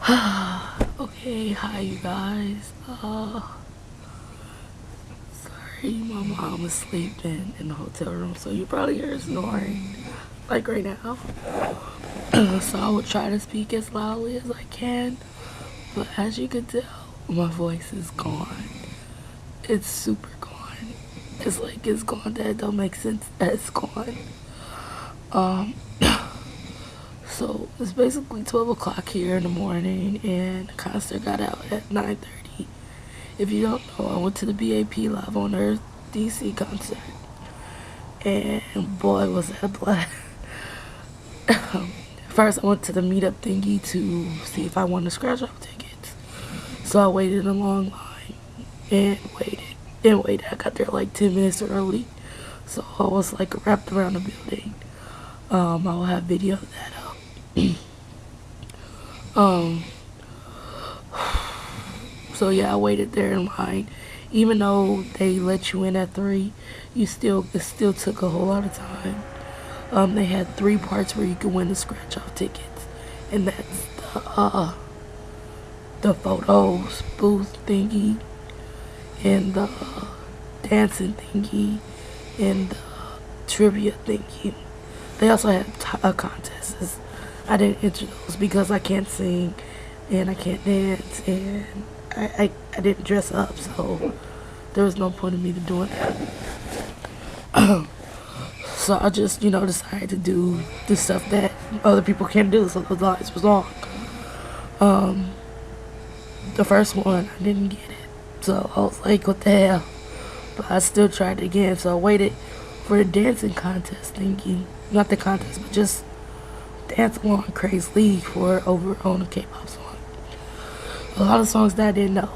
Okay, hi you guys. Sorry, my mom was sleeping in the hotel room, so you probably hear her snoring, like right now. So I will try to speak as loudly as I can, but as you can tell, my voice is gone. It's super gone. It's like it's gone. That don't make sense. That it's gone. Um, so it's basically 12 o'clock here in the morning, and the concert got out at 9:30. If you don't know, I went to the B.A.P Live on Earth DC concert, and boy, was that a blast. First, I went to the meetup thingy to see if I wanted to scratch off tickets. So I waited in a long line and waited. I got there like 10 minutes early, so I was like wrapped around the building. I will have video of that up. um, so yeah, I waited there in line. Even though they let you in at 3, it still took a whole lot of time. They had 3 parts where you could win the scratch off tickets, and that's the photos booth thingy, and the dancing thingy, and the trivia thingy. They also had contests. I didn't enter those because I can't sing and I can't dance, and I didn't dress up, so there was no point in me to doing that. So I just, decided to do the stuff that other people can't do, so the lines was long. The first one, I didn't get it. So I was like, what the hell? But I still tried it again, so I waited for the dancing contest thingy. Not the contest, but just dance along Crazy League for over on a K-pop song. A lot of songs that I didn't know.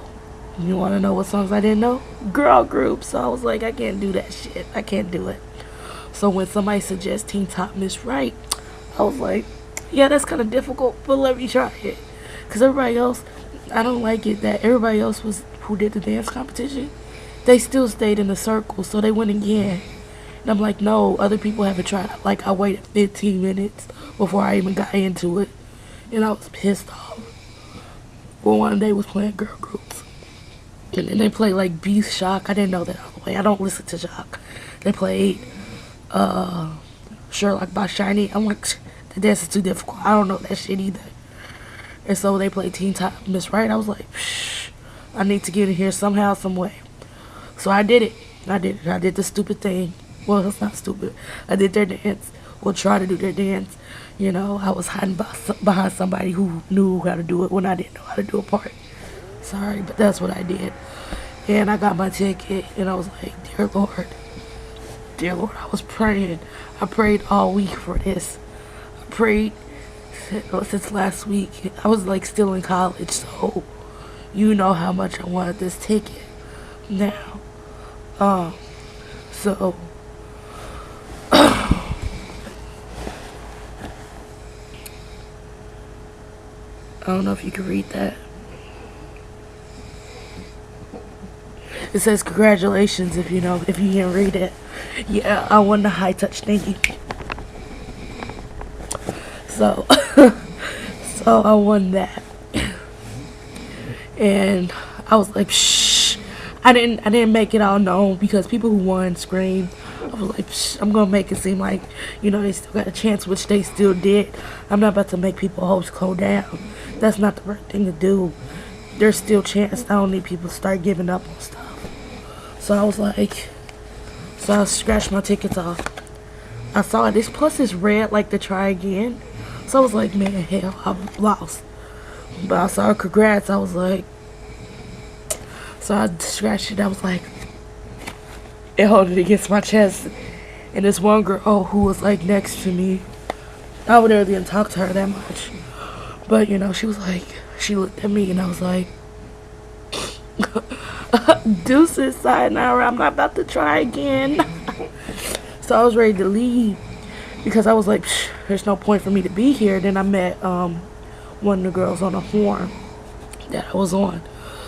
You want to know what songs I didn't know? Girl groups. So I was like, I can't do that shit. I can't do it. So when somebody suggests Teen Top Miss Right, I was like, yeah, that's kind of difficult, but let me try it. Because everybody else, I don't like it that everybody else who did the dance competition, they still stayed in the circle, so they went again. And I'm like, no, other people haven't tried it. Like, I waited 15 minutes before I even got into it. And I was pissed off. Well, one day was playing girl groups. And then they played like Beast Shock. I didn't know that all the way. I don't listen to Shock. They played Sherlock by Shiny. I'm like, the dance is too difficult. I don't know that shit either. And so they played Teen Top Miss Right. I was like, psh, I need to get in here somehow, some way. So I did it. I did the stupid thing. Well, it's not stupid. I did their dance. Well, try to do their dance. I was hiding behind somebody who knew how to do it when I didn't know how to do a part. Sorry, but that's what I did. And I got my ticket, and I was like, dear Lord, I was praying. I prayed all week for this. I prayed since last week. I was like still in college, so you know how much I wanted this ticket. Now, so I don't know if you can read that. It says congratulations if you can read it. Yeah, I won the high touch thingy. So so I won that. And I was like, shh. I didn't make it all known because people who won screamed. I was like, shh, I'm gonna make it seem like, they still got a chance, which they still did. I'm not about to make people hopes go down. That's not the right thing to do. There's still chance. I don't need people to start giving up on stuff. So I was like, I scratched my tickets off. I saw this, plus it's red, like to try again. So I was like, man, hell, I've lost. But I saw congrats, I was like, so I scratched it, I was like, and held it against my chest. And this one girl who was like next to me, I would really didn't talk to her that much. But she was like, she looked at me and I was like, deuces, sayonara, I'm not about to try again. So I was ready to leave because I was like, there's no point for me to be here. Then I met one of the girls on the horn that I was on.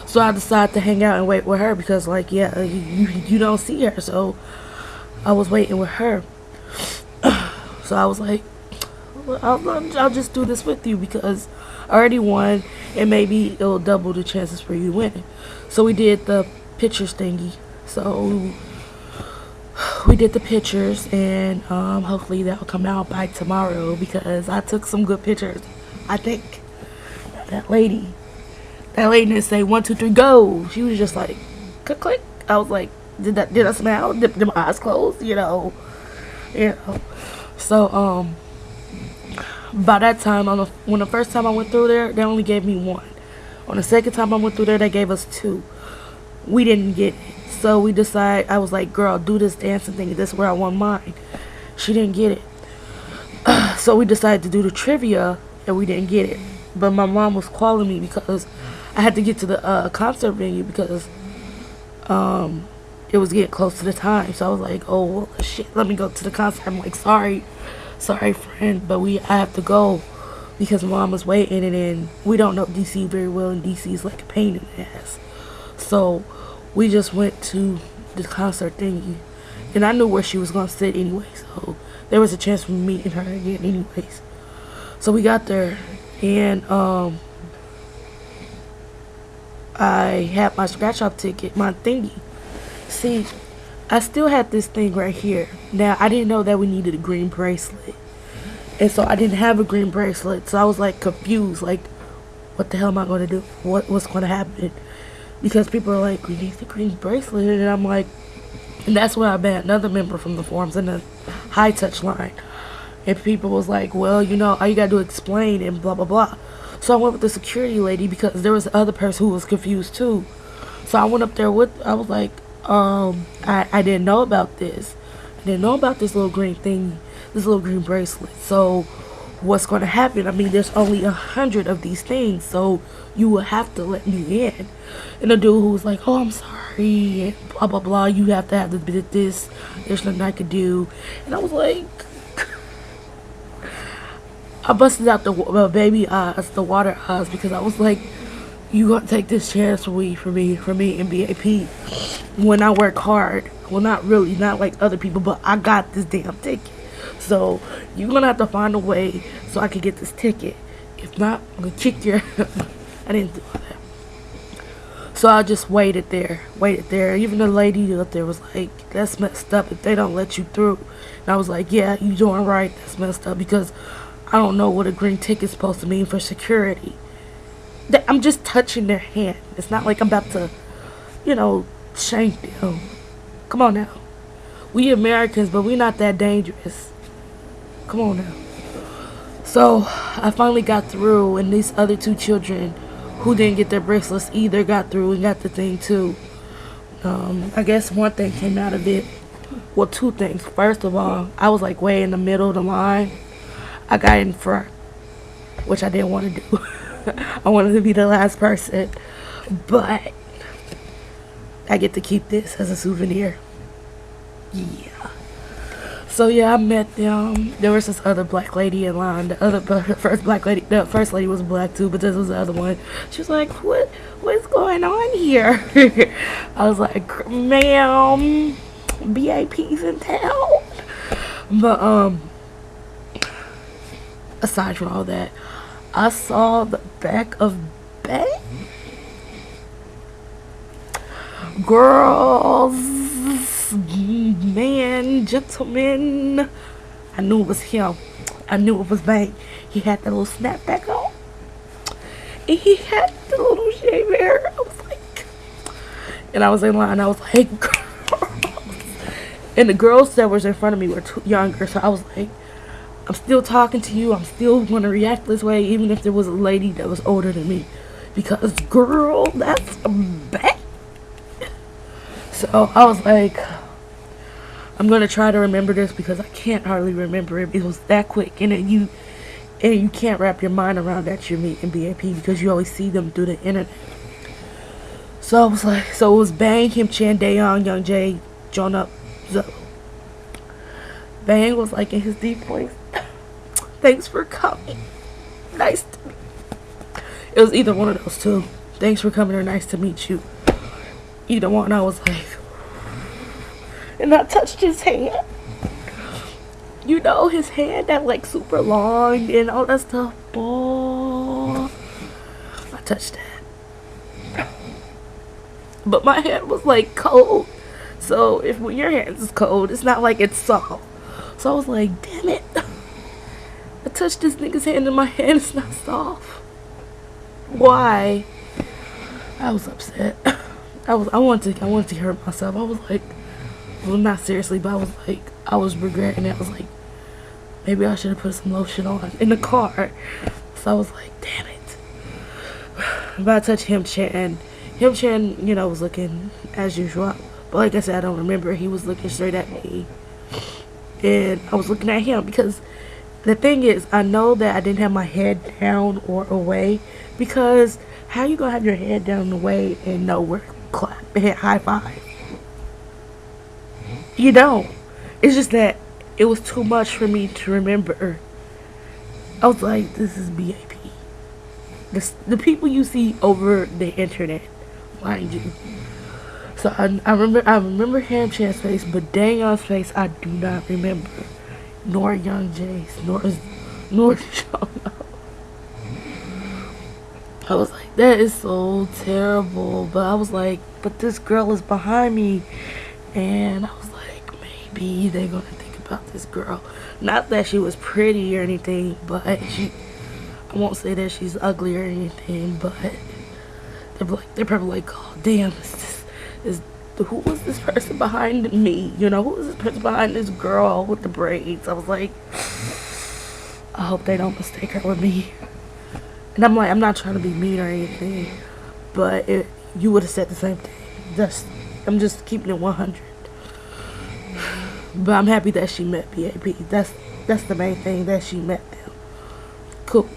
So I decided to hang out and wait with her because, like, yeah, you don't see her. So I was waiting with her. So I was like, I'll just do this with you because I already won, and maybe it'll double the chances for you winning. So we did the pictures thingy. So we did the pictures, and hopefully that'll come out by tomorrow because I took some good pictures. I think that lady didn't say 1, 2, 3, go. She was just like, click, click. I was like, did I smile? Did my eyes closed? So by that time, when the first time I went through there, they only gave me 1. On the second time I went through there, they gave us 2. We didn't get it. So we decided, I was like, girl, do this dancing thing. This is where I want mine. She didn't get it. So we decided to do the trivia, and we didn't get it. But my mom was calling me because I had to get to the concert venue because it was getting close to the time. So I was like, oh, well, shit, let me go to the concert. I'm like, sorry, friend, but I have to go because mom was waiting, and then we don't know DC very well, and DC is like a pain in the ass. So we just went to the concert thingy, and I knew where she was gonna sit anyway, so there was a chance for me meeting her again anyways. So we got there, and I had my scratch off ticket, my thingy. See, I still had this thing right here. Now, I didn't know that we needed a green bracelet, and so I didn't have a green bracelet, so I was like confused, like, what the hell am I gonna do? What's gonna happen? Because people are like, we need the green bracelet, and I'm like, and that's when I met another member from the forums in the high touch line, and people was like, well, all you gotta do is explain and blah blah blah. So I went with the security lady because there was the other person who was confused too. So I went up there I was like, I didn't know about this. I didn't know about this little green thing, this little green bracelet. So what's going to happen? I mean, there's only 100 of these things, so you will have to let me in. And the dude who was like, oh, I'm sorry, and blah blah blah, you have to have this, there's nothing I could do. And I was like, I busted out the baby eyes, the water eyes, because I was like, you gonna take this chance for me and B.A.P. when I work hard. Well, not really, not like other people, but I got this damn ticket. So you're gonna have to find a way so I can get this ticket. If not, I'm gonna kick your I didn't do all that. So I just waited there. Even the lady up there was like, that's messed up if they don't let you through. And I was like, yeah, you doing right, that's messed up, because I don't know what a green ticket's supposed to mean for security. I'm just touching their hand. It's not like I'm about to, shank them. Come on now. We Americans, but we're not that dangerous. Come on now. So I finally got through, and these other 2 children who didn't get their bracelets either got through and got the thing too. I guess one thing came out of it. Well, 2 things. First of all, I was like way in the middle of the line. I got in front, which I didn't want to do. I wanted to be the last person, but I get to keep this as a souvenir. Yeah. So yeah, I met them. There was this other black lady in line. The first lady was black too, but this was the other one. She was like, what's going on here? I was like, ma'am, B.A.P's in town. But aside from all that, I saw the back of B.A.P. Girls, man, gentlemen, I knew it was him. I knew it was B.A.P. He had that little snapback on, and he had the little shave hair. I was like, and I was in line. I was like, girls, and the girls that was in front of me were too younger, so I was like, I'm still talking to you. I'm still going to react this way, even if there was a lady that was older than me. Because, girl, that's bad. So I was like, I'm going to try to remember this because I can't hardly remember it. It was that quick. And then you can't wrap your mind around that you're meeting B.A.P. because you always see them through the internet. So I was like, so it was Bang, Him Chan, Daeon, Young Jae, Jonah, Zo. Bang was like in his deep voice, thanks for coming. Nice to meet you. It was either one of those 2. Thanks for coming or nice to meet you. Either one. I was like, and I touched his hand. you know, his hand that like super long and all that stuff. Oh, I touched that. But my hand was like cold. So if when your hand is cold, it's not like it's soft. So I was like, damn it. I touched this nigga's hand and my hand is not soft. Why? I was upset. I wanted to hurt myself. I was like, well, not seriously, but I was regretting it. I was like, maybe I should have put some lotion on in the car. So I was like, damn it. But I touched him Chan. Him Chan, you know, was looking as usual. But like I said, I don't remember. He was looking straight at me. And I was looking at him because the thing is, I know that I didn't have my head down or away, because how you gonna have your head down and away and know where clap and hit high five? You don't. It's just that it was too much for me to remember. I was like, this is B.A.P. The people you see over the internet, mind you. So I remember Ham Chan's face, but Danyon's face I do not remember. Nor Young Jace, nor Sean. I was like, that is so terrible. But I was like, but this girl is behind me. And I was like, maybe they're gonna think about this girl. Not that she was pretty or anything, but I won't say that she's ugly or anything, but they're probably like, oh damn, who was this person behind me? You know, who was this person behind this girl with the braids? I was like, I hope they don't mistake her with me. And I'm like, I'm not trying to be mean or anything, but you would have said the same thing. I'm just keeping it 100. But I'm happy that she met B.A.P. That's the main thing, that she met them. Cool.